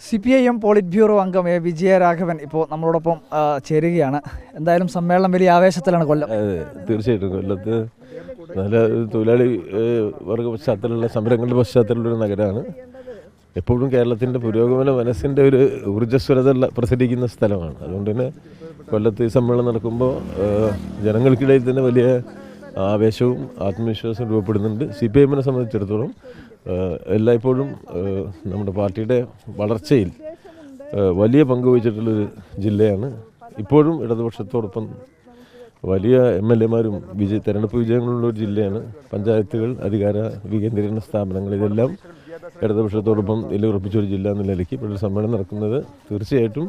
CPIM polit bureau അംഗം വിജയരാഘവൻ ഇപ്പോൾ നമ്മളോടൊപ്പം ചേരുകയാണ്. എന്തായാലും സമ്മേളനം വലിയ ആവേശത്തിലാണ് കൊല്ലം. തീർച്ചയായിട്ടും കൊല്ലത്ത് നല്ല തൊഴിലാളി വർഗ പശ്ചാത്തലമുള്ള സമരങ്ങളുടെ പശ്ചാത്തലമുള്ള ഒരു നഗരമാണ്. എപ്പോഴും കേരളത്തിൻ്റെ പുരോഗമന മനസ്സിൻ്റെ ഒരു ഊർജ്ജസ്വലത പ്രസരിക്കുന്ന സ്ഥലമാണ്. അതുകൊണ്ട് തന്നെ കൊല്ലത്ത് ഈ സമ്മേളനം നടക്കുമ്പോൾ ജനങ്ങൾക്കിടയിൽ തന്നെ വലിയ ആവേശവും ആത്മവിശ്വാസവും രൂപപ്പെടുന്നുണ്ട്. CPIMനെ സംബന്ധിച്ചിടത്തോളം എല്ലായ്പ്പോഴും നമ്മുടെ പാർട്ടിയുടെ വളർച്ചയിൽ വലിയ പങ്ക് വഹിച്ചിട്ടുള്ളൊരു ജില്ലയാണ്. ഇപ്പോഴും ഇടതുപക്ഷത്തോടൊപ്പം വലിയ MLAമാരും തെരഞ്ഞെടുപ്പ് വിജയങ്ങളുള്ളൊരു ജില്ലയാണ്. പഞ്ചായത്തുകൾ, അധികാര വികേന്ദ്രീകരണ സ്ഥാപനങ്ങൾ, ഇതെല്ലാം ഇടതുപക്ഷത്തോടൊപ്പം നിലയുറപ്പിച്ചൊരു ജില്ല എന്ന നിലയ്ക്ക് ഇപ്പോൾ സമ്മേളനം നടക്കുന്നത് തീർച്ചയായിട്ടും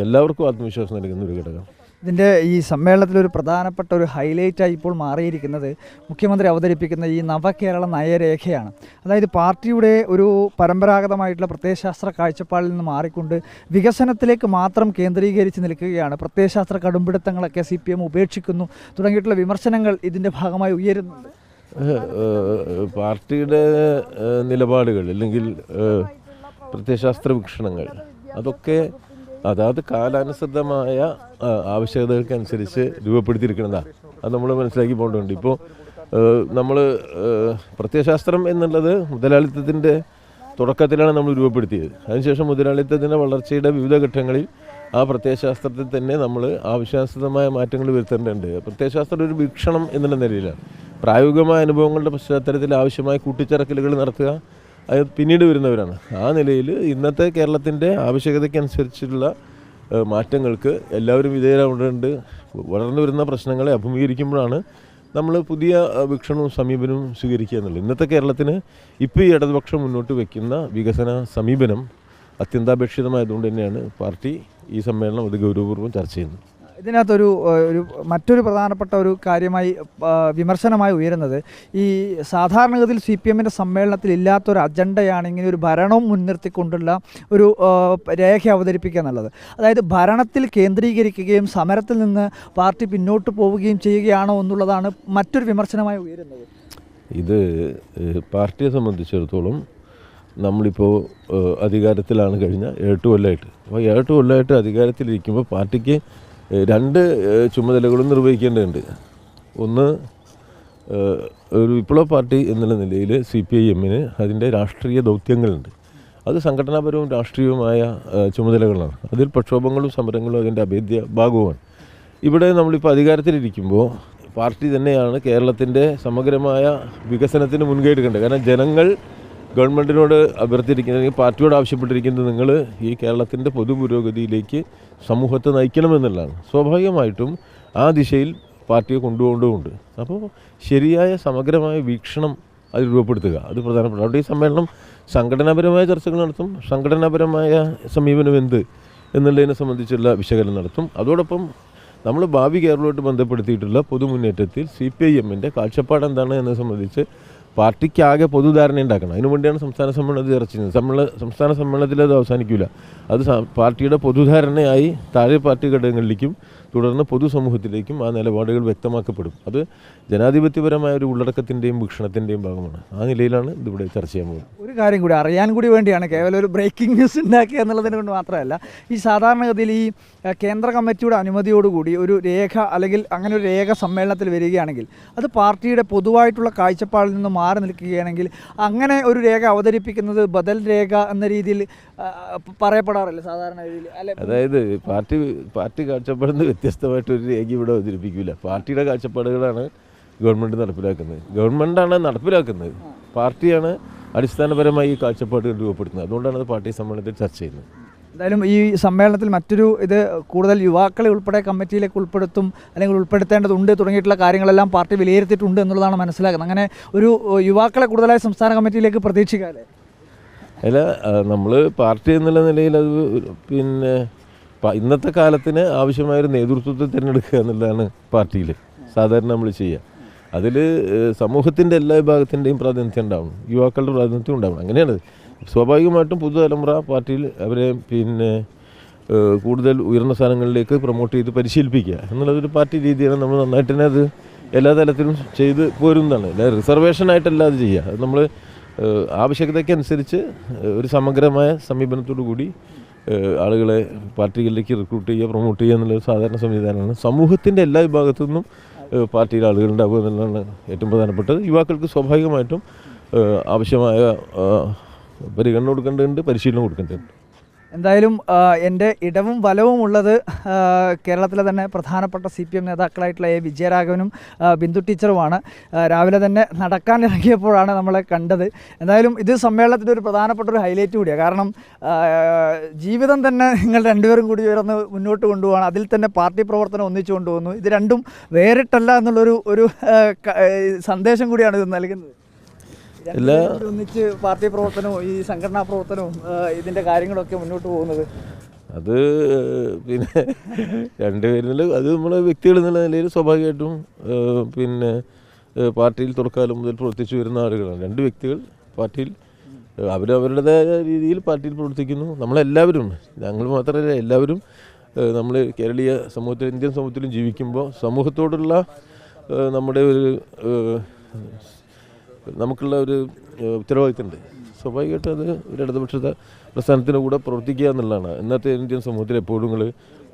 എല്ലാവർക്കും ആത്മവിശ്വാസം നൽകുന്ന ഒരു ഘടകം. ഇതിൻ്റെ ഈ സമ്മേളനത്തിലൊരു പ്രധാനപ്പെട്ട ഒരു ഹൈലൈറ്റായി ഇപ്പോൾ മാറിയിരിക്കുന്നത് മുഖ്യമന്ത്രി അവതരിപ്പിക്കുന്ന ഈ നവകേരള നയരേഖയാണ്. അതായത് പാർട്ടിയുടെ ഒരു പരമ്പരാഗതമായിട്ടുള്ള പ്രത്യയശാസ്ത്ര കാഴ്ചപ്പാടിൽ നിന്ന് മാറിക്കൊണ്ട് വികസനത്തിലേക്ക് മാത്രം കേന്ദ്രീകരിച്ച് നിൽക്കുകയാണ്. പ്രത്യയശാസ്ത്ര കടുംപിടുത്തങ്ങളൊക്കെ CPM ഉപേക്ഷിക്കുന്നു തുടങ്ങിയിട്ടുള്ള വിമർശനങ്ങൾ ഇതിൻ്റെ ഭാഗമായി ഉയരുന്നുണ്ട്. പാർട്ടിയുടെ നിലപാടുകൾ അല്ലെങ്കിൽ പ്രത്യയശാസ്ത്ര വീക്ഷണങ്ങൾ അതൊക്കെ അതായത് കാലാനുസൃതമായ ആവശ്യകതകൾക്കനുസരിച്ച് രൂപപ്പെടുത്തിയിരിക്കുന്നതാണ്. അത് നമ്മൾ മനസ്സിലാക്കി പോകേണ്ടതുണ്ട്. ഇപ്പോൾ നമ്മൾ പ്രത്യയശാസ്ത്രം എന്നുള്ളത് മുതലാളിത്തത്തിൻ്റെ തുടക്കത്തിലാണ് നമ്മൾ രൂപപ്പെടുത്തിയത്. അതിനുശേഷം മുതലാളിത്തത്തിൻ്റെ വളർച്ചയുടെ വിവിധ ഘട്ടങ്ങളിൽ ആ പ്രത്യയശാസ്ത്രത്തിൽ തന്നെ നമ്മൾ ആവശ്യാനുസൃതമായ മാറ്റങ്ങൾ വരുത്തേണ്ടതുണ്ട്. പ്രത്യയശാസ്ത്രം ഒരു വീക്ഷണം എന്നുള്ള നിലയിലാണ്. പ്രായോഗികമായ അനുഭവങ്ങളുടെ പശ്ചാത്തലത്തിൽ ആവശ്യമായ കൂട്ടിച്ചേർക്കലുകൾ നടത്തുക അത് പിന്നീട് വരുന്നവരാണ്. ആ നിലയിൽ ഇന്നത്തെ കേരളത്തിൻ്റെ ആവശ്യകതയ്ക്കനുസരിച്ചുള്ള മാറ്റങ്ങൾക്ക് എല്ലാവരും വിധേയരാവേണ്ടതുണ്ട്. വളർന്നു വരുന്ന പ്രശ്നങ്ങളെ അഭിമുഖീകരിക്കുമ്പോഴാണ് നമ്മൾ പുതിയ വീക്ഷണവും സമീപനവും സ്വീകരിക്കുക എന്നുള്ളത്. ഇന്നത്തെ കേരളത്തിന് ഇപ്പോൾ ഈ ഇടതുപക്ഷം മുന്നോട്ട് വയ്ക്കുന്ന വികസന സമീപനം അത്യന്താപേക്ഷിതമായതുകൊണ്ട് തന്നെയാണ് പാർട്ടി ഈ സമ്മേളനം അത് ഗൗരവപൂർവ്വം ചർച്ച ചെയ്യുന്നത്. ഇതിനകത്തൊരു മറ്റൊരു പ്രധാനപ്പെട്ട ഒരു കാര്യമായി വിമർശനമായി ഉയരുന്നത് ഈ സാധാരണഗതിയിൽ CPMൻ്റെ സമ്മേളനത്തിൽ ഇല്ലാത്തൊരു അജണ്ടയാണ് ഇങ്ങനെ ഒരു ഭരണം മുൻനിർത്തിക്കൊണ്ടുള്ള ഒരു രേഖ അവതരിപ്പിക്കുക എന്നുള്ളത്. അതായത് ഭരണത്തിൽ കേന്ദ്രീകരിക്കുകയും സമരത്തിൽ നിന്ന് പാർട്ടി പിന്നോട്ട് പോവുകയും ചെയ്യുകയാണോ എന്നുള്ളതാണ് മറ്റൊരു വിമർശനമായി ഉയരുന്നത്. ഇത് പാർട്ടിയെ സംബന്ധിച്ചിടത്തോളം നമ്മളിപ്പോൾ അധികാരത്തിലാണ് കഴിഞ്ഞ 8 കൊല്ലമായിട്ട്. അപ്പോൾ 8 കൊല്ലമായിട്ട് അധികാരത്തിലിരിക്കുമ്പോൾ പാർട്ടിക്ക് 2 ചുമതലകളും നിർവഹിക്കേണ്ടതുണ്ട്. ഒന്ന്, ഒരു വിപ്ലവ പാർട്ടി എന്നുള്ള നിലയിൽ CPIMന് അതിൻ്റെ രാഷ്ട്രീയ ദൗത്യങ്ങളുണ്ട്. അത് സംഘടനാപരവും രാഷ്ട്രീയവുമായ ചുമതലകളാണ്. അതിൽ പ്രക്ഷോഭങ്ങളും സമരങ്ങളും അതിൻ്റെ അഭേദ്യ ഭാഗവുമാണ്. ഇവിടെ നമ്മളിപ്പോൾ അധികാരത്തിലിരിക്കുമ്പോൾ പാർട്ടി തന്നെയാണ് കേരളത്തിൻ്റെ സമഗ്രമായ വികസനത്തിന് മുൻകൈ എടുക്കേണ്ടത്. കാരണം ജനങ്ങൾ ഗവൺമെൻറ്റിനോട് അഭ്യർത്ഥിച്ചിരിക്കുന്നത്, പാർട്ടിയോട് ആവശ്യപ്പെട്ടിരിക്കുന്നത്, നിങ്ങൾ ഈ കേരളത്തിൻ്റെ പൊതുപുരോഗതിയിലേക്ക് സമൂഹത്തെ നയിക്കണമെന്നുള്ളതാണ്. സ്വാഭാവികമായിട്ടും ആ ദിശയിൽ പാർട്ടിയെ കൊണ്ടുപോകേണ്ടതുണ്ട്. അപ്പോൾ ശരിയായ സമഗ്രമായ വീക്ഷണം അത് രൂപപ്പെടുത്തുക, അത് പ്രധാനപ്പെട്ട. അവിടെ ഈ സമ്മേളനം സംഘടനാപരമായ ചർച്ചകൾ നടത്തും. സംഘടനാപരമായ സമീപനം എന്ത് എന്നുള്ളതിനെ സംബന്ധിച്ചുള്ള വിശകലനം നടത്തും. അതോടൊപ്പം നമ്മൾ ഭാവി കേരളമായിട്ട് ബന്ധപ്പെടുത്തിയിട്ടുള്ള പൊതുമുന്നേറ്റത്തിൽ CPIMൻ്റെ കാഴ്ചപ്പാട് എന്താണ് എന്നത് സംബന്ധിച്ച് പാർട്ടിക്കാകെ പൊതുധാരണ ഉണ്ടാക്കണം. അതിനു വേണ്ടിയാണ് സംസ്ഥാന സമ്മേളനത്തിൽ ചർച്ച ചെയ്യുന്നത്. സംസ്ഥാന സമ്മേളനത്തിൽ അത് അവസാനിക്കില്ല. അത് പാർട്ടിയുടെ പൊതുധാരണയായി താഴെ പാർട്ടി ഘടകങ്ങളിലേക്കും തുടർന്ന് പൊതുസമൂഹത്തിലേക്കും ആ നിലപാടുകൾ വ്യക്തമാക്കപ്പെടും. അത് ജനാധിപത്യപരമായ ഒരു ഉള്ളടക്കത്തിൻ്റെയും വീക്ഷണത്തിൻ്റെയും ഭാഗമാണ്. ആ നിലയിലാണ് ഇതിവിടെ ചർച്ച ചെയ്യാൻ പോകുന്നത്. ഒരു കാര്യം കൂടി അറിയാൻ കൂടി വേണ്ടിയാണ്, കേവലം ഒരു ബ്രേക്കിംഗ് ന്യൂസ് ഉണ്ടാക്കുക എന്നുള്ളതിന് കൊണ്ട് മാത്രമല്ല, ഈ സാധാരണഗതിയിൽ ഈ കേന്ദ്ര കമ്മിറ്റിയുടെ അനുമതിയോടുകൂടി ഒരു രേഖ അല്ലെങ്കിൽ അങ്ങനെ ഒരു രേഖ സമ്മേളനത്തിൽ വരികയാണെങ്കിൽ അത് പാർട്ടിയുടെ പൊതുവായിട്ടുള്ള കാഴ്ചപ്പാടിൽ നിന്ന് മാറി നിൽക്കുകയാണെങ്കിൽ അങ്ങനെ ഒരു രേഖ അവതരിപ്പിക്കുന്നത് ബദൽ രേഖ എന്ന രീതിയിൽ പറയപ്പെടാറില്ല സാധാരണ രീതിയിൽ, അല്ലെ? അതായത് പാർട്ടി കാഴ്ചപ്പാടിന് വ്യത്യസ്തമായിട്ടൊരു രേഖ ഇവിടെ അവതരിപ്പിക്കില്ല. പാർട്ടിയുടെ കാഴ്ചപ്പാടുകളാണ് ഗവൺമെൻറ് നടപ്പിലാക്കുന്നത്. ഗവൺമെൻറ്റാണ് നടപ്പിലാക്കുന്നത്. പാർട്ടിയാണ് അടിസ്ഥാനപരമായി ഈ കാഴ്ചപ്പാടുകൾ രൂപപ്പെടുത്തുന്നത്. അതുകൊണ്ടാണ് അത് പാർട്ടി സമ്മേളനത്തിൽ ചർച്ച ചെയ്യുന്നത്. എന്തായാലും ഈ സമ്മേളനത്തിൽ മറ്റൊരു ഇത് കൂടുതൽ യുവാക്കളെ ഉൾപ്പെടെ കമ്മിറ്റിയിലേക്ക് ഉൾപ്പെടുത്തും അല്ലെങ്കിൽ ഉൾപ്പെടുത്തേണ്ടതുണ്ട് തുടങ്ങിയിട്ടുള്ള കാര്യങ്ങളെല്ലാം പാർട്ടി വിലയിരുത്തിയിട്ടുണ്ട് എന്നുള്ളതാണ് മനസ്സിലാക്കുന്നത്. അങ്ങനെ ഒരു യുവാക്കളെ കൂടുതലായി സംസ്ഥാന കമ്മിറ്റിയിലേക്ക് പ്രതീക്ഷിക്കാമല്ലേ? അല്ല, നമ്മൾ പാർട്ടി എന്നുള്ള നിലയിൽ അത് പിന്നെ ഇന്നത്തെ കാലത്തിന് ആവശ്യമായൊരു നേതൃത്വത്തെ തിരഞ്ഞെടുക്കുക എന്നുള്ളതാണ് പാർട്ടിയിൽ സാധാരണ നമ്മൾ ചെയ്യുക. അതിൽ സമൂഹത്തിൻ്റെ എല്ലാ വിഭാഗത്തിൻ്റെയും പ്രാതിനിധ്യം ഉണ്ടാവണം, യുവാക്കളുടെ പ്രാതിനിധ്യം ഉണ്ടാവണം. അങ്ങനെയാണ് സ്വാഭാവികമായിട്ടും പുതുതലമുറ പാർട്ടിയിൽ അവരെ പിന്നെ കൂടുതൽ ഉയർന്ന സ്ഥാനങ്ങളിലേക്ക് പ്രൊമോട്ട് ചെയ്ത് പരിശീലിപ്പിക്കുക എന്നുള്ളതൊരു പാർട്ടി രീതിയാണ്. നമ്മൾ നന്നായിട്ട് തന്നെ അത് എല്ലാ തലത്തിലും ചെയ്ത് പോരുന്നതാണ്. അല്ല, റിസർവേഷനായിട്ടല്ല അത് ചെയ്യുക. അത് നമ്മൾ ആവശ്യകതയ്ക്കനുസരിച്ച് ഒരു സമഗ്രമായ സമീപനത്തോടു കൂടി ആളുകളെ പാർട്ടികളിലേക്ക് റിക്രൂട്ട് ചെയ്യുക, പ്രൊമോട്ട് ചെയ്യുക എന്നുള്ളൊരു സാധാരണ സംവിധാനമാണ്. സമൂഹത്തിൻ്റെ എല്ലാ വിഭാഗത്തു നിന്നും പാർട്ടിയിൽ ആളുകളുണ്ടാവുക എന്നുള്ളതാണ് ഏറ്റവും പ്രധാനപ്പെട്ടത്. യുവാക്കൾക്ക് സ്വാഭാവികമായിട്ടും ആവശ്യമായ പരിഗണന കൊടുക്കേണ്ടതുണ്ട്, പരിശീലനം കൊടുക്കേണ്ടതുണ്ട്. എന്തായാലും എൻ്റെ ഇടവും വലവും ഉള്ളത് കേരളത്തിലെ തന്നെ പ്രധാനപ്പെട്ട CPM നേതാക്കളായിട്ടുള്ള എ വിജയരാഘവനും ബിന്ദു ടീച്ചറുമാണ്. രാവിലെ തന്നെ നടക്കാനിറങ്ങിയപ്പോഴാണ് നമ്മളെ കണ്ടത്. എന്തായാലും ഇത് സമ്മേളനത്തിൻ്റെ ഒരു പ്രധാനപ്പെട്ട ഒരു ഹൈലൈറ്റ് കൂടിയാണ്. കാരണം ജീവിതം തന്നെ നിങ്ങൾ രണ്ടുപേരും കൂടി ഉയർന്ന് മുന്നോട്ട് കൊണ്ടുപോകണം, അതിൽ തന്നെ പാർട്ടി പ്രവർത്തനം ഒന്നിച്ചു കൊണ്ടുപോകുന്നു. ഇത് രണ്ടും വേറിട്ടല്ല എന്നുള്ളൊരു സന്ദേശം കൂടിയാണ് ഇത് നൽകുന്നത്. ഒന്നിച്ച് പാർട്ടി പ്രവർത്തനവും ഈ സംഘടനാ പ്രവർത്തനവും ഇതിൻ്റെ കാര്യങ്ങളൊക്കെ മുന്നോട്ട് പോകുന്നത്, അത് പിന്നെ രണ്ടുപേരിൽ അത് നമ്മളെ വ്യക്തികൾ എന്നുള്ള നിലയിൽ സ്വാഭാവികമായിട്ടും പിന്നെ പാർട്ടിയിൽ തുടക്കാലം മുതൽ പ്രവർത്തിച്ചു വരുന്ന ആളുകളാണ്. രണ്ട് വ്യക്തികൾ പാർട്ടിയിൽ അവരവരുടേതായ രീതിയിൽ പാർട്ടിയിൽ പ്രവർത്തിക്കുന്നു. നമ്മളെല്ലാവരും, ഞങ്ങൾ മാത്രമല്ല എല്ലാവരും, നമ്മൾ കേരളീയ സമൂഹത്തിൽ, ഇന്ത്യൻ സമൂഹത്തിലും ജീവിക്കുമ്പോൾ സമൂഹത്തോടുള്ള നമ്മുടെ നമുക്കുള്ള ഒരു ഉത്തരവാദിത്തമുണ്ട്. സ്വാഭാവികമായിട്ടും അത് ഒരു ഇടതുപക്ഷ പ്രസ്ഥാനത്തിൻ്റെ കൂടെ പ്രവർത്തിക്കുക എന്നുള്ളതാണ്. ഇന്നത്തെ ഇന്ത്യൻ സമൂഹത്തിൽ എപ്പോഴും നിങ്ങൾ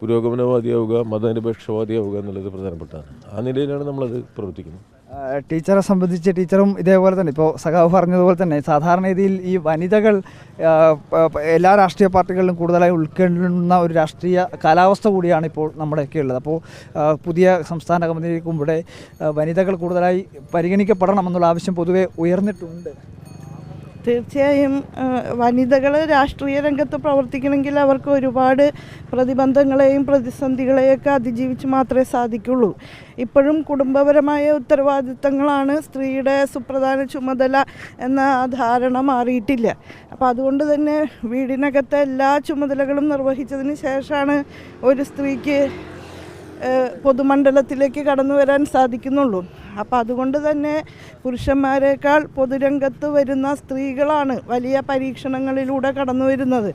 പുരോഗമനവാദിയാവുക, മതനിരപേക്ഷവാദിയാവുക എന്നുള്ളത് പ്രധാനപ്പെട്ടതാണ്. ആ നിലയിലാണ് നമ്മളത് പ്രവർത്തിക്കുന്നത്. ടീച്ചറെ സംബന്ധിച്ച് ടീച്ചറും ഇതേപോലെ തന്നെ ഇപ്പോൾ സഖാവ് പറഞ്ഞതുപോലെ തന്നെ സാധാരണ രീതിയിൽ ഈ വനിതകൾ എല്ലാ രാഷ്ട്രീയ പാർട്ടികളിലും കൂടുതലായി ഉൾക്കൊള്ളുന്ന ഒരു രാഷ്ട്രീയ കാലാവസ്ഥ കൂടിയാണ് ഇപ്പോൾ നമ്മുടെയൊക്കെ ഉള്ളത്. അപ്പോൾ പുതിയ സംസ്ഥാന കമ്മിറ്റിക്കും ഇവിടെ വനിതകൾ കൂടുതലായി പരിഗണിക്കപ്പെടണമെന്നുള്ള ആവശ്യം പൊതുവെ ഉയർന്നിട്ടുണ്ട്. തീർച്ചയായും വനിതകൾ രാഷ്ട്രീയ രംഗത്ത് പ്രവർത്തിക്കണമെങ്കിൽ അവർക്ക് ഒരുപാട് പ്രതിബന്ധങ്ങളെയും പ്രതിസന്ധികളെയൊക്കെ അതിജീവിച്ച് മാത്രമേ സാധിക്കുള്ളൂ. ഇപ്പോഴും കുടുംബപരമായ ഉത്തരവാദിത്തങ്ങളാണ് സ്ത്രീയുടെ സുപ്രധാന ചുമതല എന്ന ധാരണ മാറിയിട്ടില്ല. അപ്പോൾ അതുകൊണ്ട് തന്നെ വീടിനകത്തെ എല്ലാ ചുമതലകളും നിർവഹിച്ചതിന് ശേഷമാണ് ഒരു സ്ത്രീക്ക് പൊതുമണ്ഡലത്തിലേക്ക് കടന്നു വരാൻ സാധിക്കുന്നുള്ളൂ. അപ്പോൾ അതുകൊണ്ട് തന്നെ പുരുഷന്മാരെക്കാൾ പൊതുരംഗത്ത് വരുന്ന സ്ത്രീകളാണ് വലിയ പരീക്ഷണങ്ങളിലൂടെ കടന്നു വരുന്നത്.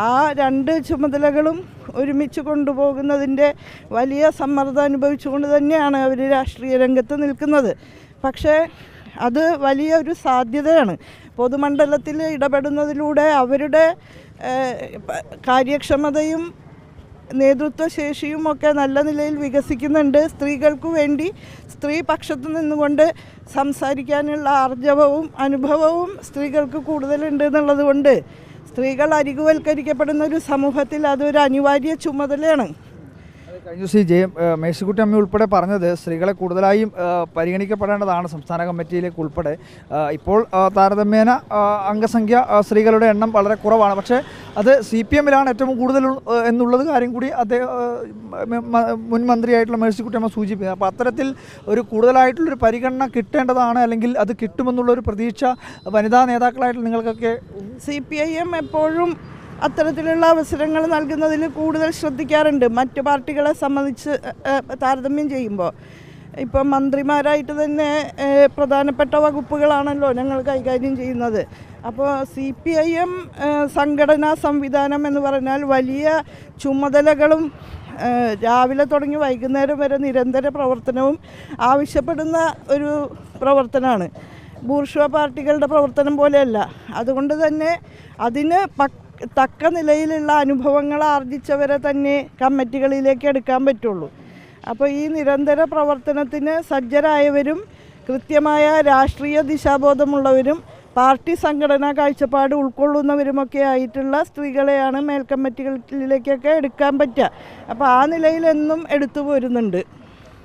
ആ രണ്ട് ചുമതലകളും ഒരുമിച്ച് കൊണ്ടുപോകുന്നതിൻ്റെ വലിയ സമ്മർദ്ദം അനുഭവിച്ചുകൊണ്ട് തന്നെയാണ് അവർ രാഷ്ട്രീയ രംഗത്ത് നിൽക്കുന്നത്. പക്ഷേ അത് വലിയൊരു സാധ്യതയാണ്. പൊതുമണ്ഡലത്തിൽ ഇടപെടുന്നതിലൂടെ അവരുടെ കാര്യക്ഷമതയും നേതൃത്വശേഷിയും ഒക്കെ നല്ല നിലയിൽ വികസിക്കുന്നുണ്ട്. സ്ത്രീകൾക്കു വേണ്ടി സ്ത്രീ പക്ഷത്ത് നിന്നുകൊണ്ട് സംസാരിക്കാനുള്ള ആർജവവും അനുഭവവും സ്ത്രീകൾക്ക് കൂടുതലുണ്ട് എന്നുള്ളത് കൊണ്ട് സ്ത്രീകൾ അരികുവൽക്കരിക്കപ്പെടുന്ന ഒരു സമൂഹത്തിൽ അതൊരു അനിവാര്യ ചുമതലയാണ്. കഴിഞ്ഞ ദിവസം മേഴ്സിക്കുട്ടി അമ്മ ഉൾപ്പെടെ പറഞ്ഞത് സ്ത്രീകളെ കൂടുതലായും പരിഗണിക്കപ്പെടേണ്ടതാണ് സംസ്ഥാന കമ്മിറ്റിയിലേക്ക് ഉൾപ്പെടെ. ഇപ്പോൾ താരതമ്യേന അംഗസംഖ്യ സ്ത്രീകളുടെ എണ്ണം വളരെ കുറവാണ്. പക്ഷേ അത് CPMലാണ് ഏറ്റവും കൂടുതൽ എന്നുള്ളത് കാര്യം കൂടി മുൻ മന്ത്രിയായിട്ടുള്ള മേഴ്സിക്കുട്ടി അമ്മ സൂചിപ്പിക്കുന്നത്. അപ്പോൾ അത്തരത്തിൽ ഒരു കൂടുതലായിട്ടുള്ളൊരു പരിഗണന കിട്ടേണ്ടതാണ്, അല്ലെങ്കിൽ അത് കിട്ടുമെന്നുള്ളൊരു പ്രതീക്ഷ വനിതാ നേതാക്കളായിട്ടുള്ള നിങ്ങൾക്കൊക്കെ? CPIM എപ്പോഴും അത്തരത്തിലുള്ള അവസരങ്ങൾ നൽകുന്നതിൽ കൂടുതൽ ശ്രദ്ധിക്കാറുണ്ട്. മറ്റ് പാർട്ടികളെ സംബന്ധിച്ച് താരതമ്യം ചെയ്യുമ്പോൾ ഇപ്പം മന്ത്രിമാരായിട്ട് തന്നെ പ്രധാനപ്പെട്ട വകുപ്പുകളാണല്ലോ ഞങ്ങൾ കൈകാര്യം ചെയ്യുന്നത്. അപ്പോൾ CPIM സംഘടനാ സംവിധാനം എന്ന് പറഞ്ഞാൽ വലിയ ചുമതലകളും രാവിലെ തുടങ്ങി വൈകുന്നേരം വരെ നിരന്തര പ്രവർത്തനവും ആവശ്യപ്പെടുന്ന ഒരു പ്രവർത്തനമാണ്. ബൂർഷ്വ പാർട്ടികളുടെ പ്രവർത്തനം പോലെയല്ല. അതുകൊണ്ട് തന്നെ അതിന് തക്ക നിലയിലുള്ള അനുഭവങ്ങൾ ആർജിച്ചവരെ തന്നെ കമ്മിറ്റികളിലേക്ക് എടുക്കാൻ പറ്റുള്ളൂ. അപ്പോൾ ഈ നിരന്തര പ്രവർത്തനത്തിന് സജ്ജരായവരും കൃത്യമായ രാഷ്ട്രീയ ദിശാബോധമുള്ളവരും പാർട്ടി സംഘടനാ കാഴ്ചപ്പാട് ഉൾക്കൊള്ളുന്നവരുമൊക്കെ ആയിട്ടുള്ള സ്ത്രീകളെയാണ് മേൽക്കമ്മിറ്റികളിലേക്കൊക്കെ എടുക്കാൻ പറ്റുക. അപ്പോൾ ആ നിലയിലെന്നും എടുത്തു പോരുന്നുണ്ട്.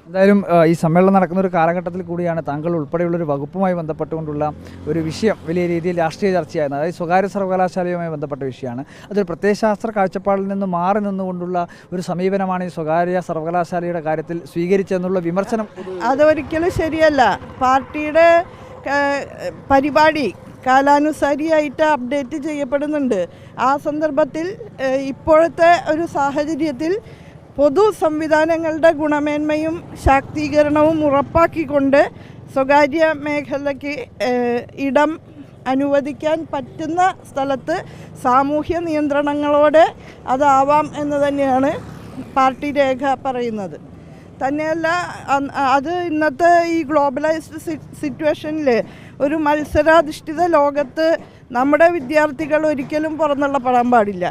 എന്തായാലും ഈ സമ്മേളനം നടക്കുന്ന ഒരു കാലഘട്ടത്തിൽ കൂടിയാണ് താങ്കൾ ഉൾപ്പെടെയുള്ളൊരു വകുപ്പുമായി ബന്ധപ്പെട്ടുകൊണ്ടുള്ള ഒരു വിഷയം വലിയ രീതിയിൽ രാഷ്ട്രീയ ചർച്ചയായിരുന്നു. അതായത് സ്വകാര്യ സർവകലാശാലയുമായി ബന്ധപ്പെട്ട വിഷയമാണ്. അതൊരു പ്രത്യയശാസ്ത്ര കാഴ്ചപ്പാടിൽ നിന്ന് മാറി നിന്നുകൊണ്ടുള്ള ഒരു സമീപനമാണ് ഈ സ്വകാര്യ സർവകലാശാലയുടെ കാര്യത്തിൽ സ്വീകരിച്ചതെന്നുള്ള വിമർശനം അതൊരിക്കലും ശരിയല്ല. പാർട്ടിയുടെ പരിപാടി കാലാനുസാരിയായിട്ട് അപ്ഡേറ്റ് ചെയ്യപ്പെടുന്നുണ്ട്. ആ സന്ദർഭത്തിൽ ഇപ്പോഴത്തെ ഒരു സാഹചര്യത്തിൽ പൊതു സംവിധാനങ്ങളുടെ ഗുണമേന്മയും ശാക്തീകരണവും ഉറപ്പാക്കിക്കൊണ്ട് സ്വകാര്യ മേഖലയ്ക്ക് ഇടം അനുവദിക്കാൻ പറ്റുന്ന സ്ഥലത്ത് സാമൂഹ്യ നിയന്ത്രണങ്ങളോടെ അതാവാം എന്ന് തന്നെയാണ് പാർട്ടി രേഖ പറയുന്നത്. തന്നെയല്ല, അത് ഇന്നത്തെ ഈ ഗ്ലോബലൈസ്ഡ് സിറ്റുവേഷനിൽ ഒരു മത്സരാധിഷ്ഠിത ലോകത്ത് നമ്മുടെ വിദ്യാർത്ഥികൾ ഒരിക്കലും പുറന്തള്ളപ്പെടാൻ പാടില്ല.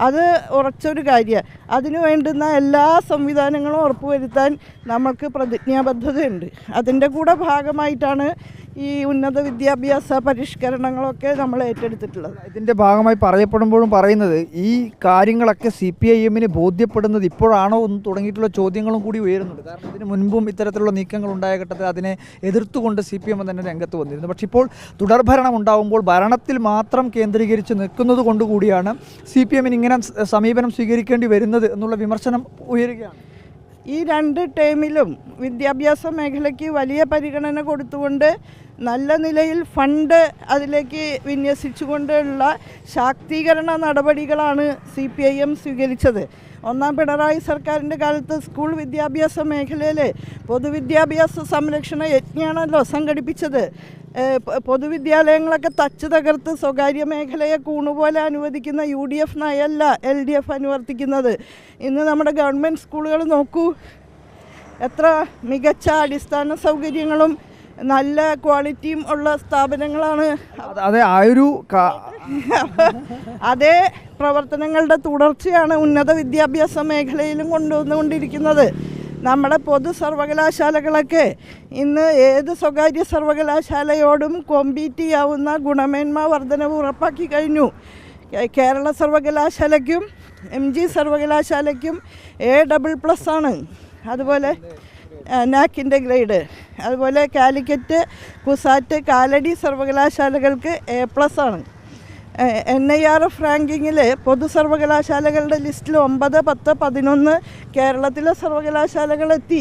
അത് ഉറച്ചൊരു കാര്യമാണ്. അതിനു വേണ്ടുന്ന എല്ലാ സംവിധാനങ്ങളും ഉറപ്പുവരുത്താൻ നമ്മൾക്ക് പ്രതിജ്ഞാബദ്ധതയുണ്ട്. അതിൻ്റെ കൂടെ ഭാഗമായിട്ടാണ് ഈ ഉന്നത വിദ്യാഭ്യാസ പരിഷ്കരണങ്ങളൊക്കെ നമ്മൾ ഏറ്റെടുത്തിട്ടുള്ളത്. ഇതിൻ്റെ ഭാഗമായി പറയപ്പെടുമ്പോഴും പറയുന്നത് ഈ കാര്യങ്ങളൊക്കെ CPIM ബോധ്യപ്പെടുന്നത് ഇപ്പോഴാണോ എന്ന് തുടങ്ങിയിട്ടുള്ള ചോദ്യങ്ങളും കൂടി ഉയരുന്നുണ്ട്. കാരണം ഇതിന് മുൻപും ഇത്തരത്തിലുള്ള നീക്കങ്ങൾ ഉണ്ടായ ഘട്ടത്തിൽ അതിനെ എതിർത്തുകൊണ്ട് CPM തന്നെ രംഗത്ത് വന്നിരുന്നു. പക്ഷേ ഇപ്പോൾ തുടർഭരണം ഉണ്ടാകുമ്പോൾ ഭരണത്തിൽ മാത്രം കേന്ദ്രീകരിച്ച് നിൽക്കുന്നത് കൊണ്ടുകൂടിയാണ് CPM ഇങ്ങനെ സമീപനം സ്വീകരിക്കേണ്ടി വരുന്നത് എന്നുള്ള വിമർശനം ഉയരുകയാണ്. ഈ 2 ടേമിലും വിദ്യാഭ്യാസ മേഖലയ്ക്ക് വലിയ പരിഗണന കൊടുത്തുകൊണ്ട് നല്ല നിലയിൽ ഫണ്ട് അതിലേക്ക് വിന്യസിച്ചുകൊണ്ടുള്ള ശാക്തീകരണ നടപടികളാണ് CPIM സ്വീകരിച്ചത്. ഒന്നാം പിണറായി സർക്കാരിൻ്റെ കാലത്ത് സ്കൂൾ വിദ്യാഭ്യാസ മേഖലയിൽ പൊതുവിദ്യാഭ്യാസ സംരക്ഷണ യജ്ഞമാണല്ലോ സംഘടിപ്പിച്ചത്. പൊതുവിദ്യാലയങ്ങളൊക്കെ തച്ച് തകർത്ത് സ്വകാര്യ മേഖലയെ കൂണുപോലെ അനുവദിക്കുന്ന UDF നയമല്ല LDF അനുവർത്തിക്കുന്നത്. ഇന്ന് നമ്മുടെ ഗവൺമെൻറ് സ്കൂളുകൾ നോക്കൂ, എത്ര മികച്ച അടിസ്ഥാന സൗകര്യങ്ങളും നല്ല ക്വാളിറ്റിയും ഉള്ള സ്ഥാപനങ്ങളാണ്. അതെ, ആ ഒരു അതേ പ്രവർത്തനങ്ങളുടെ തുടർച്ചയാണ് ഉന്നത വിദ്യാഭ്യാസ മേഖലയിലും കൊണ്ടുവന്നുകൊണ്ടിരിക്കുന്നത്. നമ്മുടെ പൊതു സർവകലാശാലകളൊക്കെ ഇന്ന് ഏത് സ്വകാര്യ സർവകലാശാലയോടും കോമ്പീറ്റ് ചെയ്യാവുന്ന ഗുണമേന്മ വർധനവ് ഉറപ്പാക്കി കഴിഞ്ഞു. കേരള സർവകലാശാലയ്ക്കും MG സർവകലാശാലയ്ക്കും A++ ആണ്. അതുപോലെ നാക്കിൻ്റെ ഗ്രേഡ്. അതുപോലെ കാലിക്കറ്റ്, കുസാറ്റ്, കാലടി സർവകലാശാലകൾക്ക് A+ ആണ്. NIRF റാങ്കിങ്ങിൽ പൊതു സർവകലാശാലകളുടെ ലിസ്റ്റിൽ 9, 10, 11 കേരളത്തിലെ സർവകലാശാലകളെത്തി.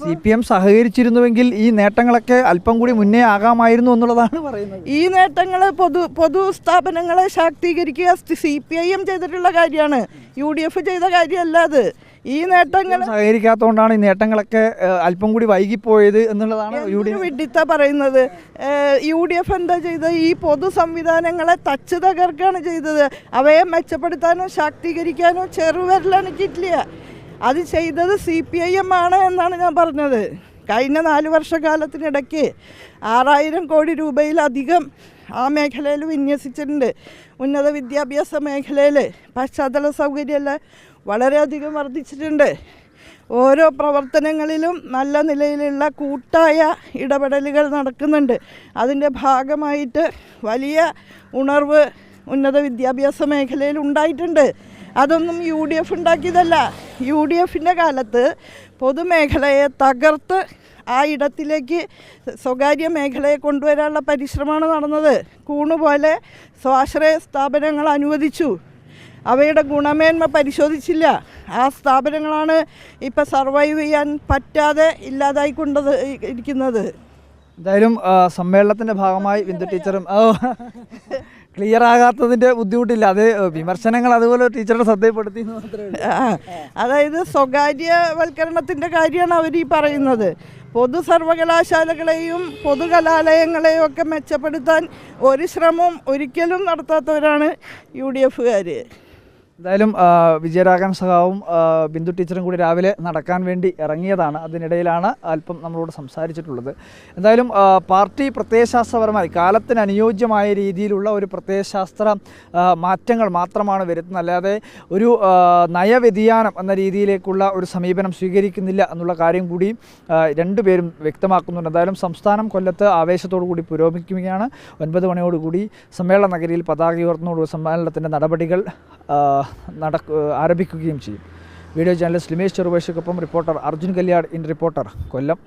CPM സഹകരിച്ചിരുന്നുവെങ്കിൽ ഈ നേട്ടങ്ങളൊക്കെ അല്പം കൂടി മുന്നേ ആകാമായിരുന്നു എന്നുള്ളതാണ് പറയുന്നത്. ഈ നേട്ടങ്ങൾ പൊതു സ്ഥാപനങ്ങളെ ശാക്തീകരിക്കുക CPIM ചെയ്തിട്ടുള്ള കാര്യമാണ്, UDF ചെയ്ത കാര്യമല്ല അത്. ഈ നേട്ടങ്ങൾ സഹകരിക്കാത്തതുകൊണ്ടാണ് ഈ നേട്ടങ്ങളൊക്കെ അല്പം കൂടി വൈകിപ്പോയത് എന്നുള്ളതാണ് വിഡിത്ത പറയുന്നത്. UDF എന്താ ചെയ്തത്? ഈ പൊതു സംവിധാനങ്ങളെ തച്ച് തകർക്കാണ് ചെയ്തത്. അവയെ മെച്ചപ്പെടുത്താനോ ശാക്തീകരിക്കാനോ ചെറുവിരലനക്കിയിട്ടില്ല. അത് ചെയ്തത് CPIM ആണ് എന്നാണ് ഞാൻ പറഞ്ഞത്. കഴിഞ്ഞ 4 വർഷക്കാലത്തിനിടയ്ക്ക് 6000 കോടി രൂപയിലധികം ആ മേഖലയിൽ വിന്യസിച്ചിട്ടുണ്ട്. ഉന്നത വിദ്യാഭ്യാസ മേഖലയിൽ പശ്ചാത്തല സൗകര്യമെല്ലാം വളരെയധികം വർദ്ധിച്ചിട്ടുണ്ട്. ഓരോ പ്രവർത്തനങ്ങളിലും നല്ല നിലയിലുള്ള കൂട്ടായ ഇടപെടലുകൾ നടക്കുന്നുണ്ട്. അതിൻ്റെ ഭാഗമായിട്ട് വലിയ ഉണർവ് ഉന്നത വിദ്യാഭ്യാസ മേഖലയിൽ ഉണ്ടായിട്ടുണ്ട്. അതൊന്നും UDF ഉണ്ടാക്കിയതല്ല. UDFൻ്റെ കാലത്ത് പൊതുമേഖലയെ തകർത്ത് ആ ഇടത്തിലേക്ക് സ്വകാര്യ മേഖലയെ കൊണ്ടുവരാനുള്ള പരിശ്രമമാണ് നടന്നത്. കൂണുപോലെ സ്വാശ്രയ സ്ഥാപനങ്ങൾ അനുവദിച്ചു. അവയുടെ ഗുണമേന്മ പരിശോധിച്ചില്ല. ആ സ്ഥാപനങ്ങളാണ് ഇപ്പോൾ സർവൈവ് ചെയ്യാൻ പറ്റാതെ ഇല്ലാതായിക്കൊണ്ടത് ഇരിക്കുന്നത്. എന്തായാലും സമ്മേളനത്തിൻ്റെ ഭാഗമായി ബിന്ദു ടീച്ചറും ക്ലിയർ ആകാത്തതിൻ്റെ ബുദ്ധിമുട്ടില്ല. അത് വിമർശനങ്ങൾ അതുപോലെ ടീച്ചറുടെ ശ്രദ്ധയിൽപ്പെടുത്തി എന്ന് മാത്രമേ ഉള്ളൂ. അതായത് സ്വകാര്യവൽക്കരണത്തിൻ്റെ കാര്യമാണ് അവർ ഈ പറയുന്നത്. പൊതു സർവകലാശാലകളെയും പൊതുകലാലയങ്ങളെയും ഒക്കെ മെച്ചപ്പെടുത്താൻ ഒരു ശ്രമം ഒരിക്കലും നടത്താത്തവരാണ് UDFകാർ. എന്തായാലും വിജയരാഘവൻ സഖാവും ബിന്ദു ടീച്ചറും കൂടി രാവിലെ നടക്കാൻ വേണ്ടി ഇറങ്ങിയതാണ്. അതിനിടയിലാണ് അല്പം നമ്മളോട് സംസാരിച്ചിട്ടുള്ളത്. എന്തായാലും പാർട്ടി പ്രത്യയശാസ്ത്രപരമായി കാലത്തിന് അനുയോജ്യമായ രീതിയിലുള്ള ഒരു പ്രത്യയശാസ്ത്ര മാറ്റങ്ങൾ മാത്രമാണ് വരുത്തുന്നത്. അല്ലാതെ ഒരു നയവ്യതിയാനം എന്ന രീതിയിലേക്കുള്ള ഒരു സമീപനം സ്വീകരിക്കുന്നില്ല എന്നുള്ള കാര്യം കൂടി രണ്ടുപേരും വ്യക്തമാക്കുന്നുണ്ട്. എന്തായാലും സംസ്ഥാനം കൊല്ലത്ത് ആവേശത്തോടു കൂടി പുരോഗമിക്കുകയാണ്. 9 മണിയോടുകൂടി സമ്മേളന നഗരിയിൽ പതാക ഉയർത്തുന്നതോടുകൂടി സമ്മേളനത്തിൻ്റെ നടപടികൾ ആരംഭിക്കുകയും ചെയ്യും. വീഡിയോ ജേർണലിസ്റ്റ് ലിമേഷ് ചെറുപേശയ്ക്കൊപ്പം reporter Arjun Kalyad in reporter, Kollam.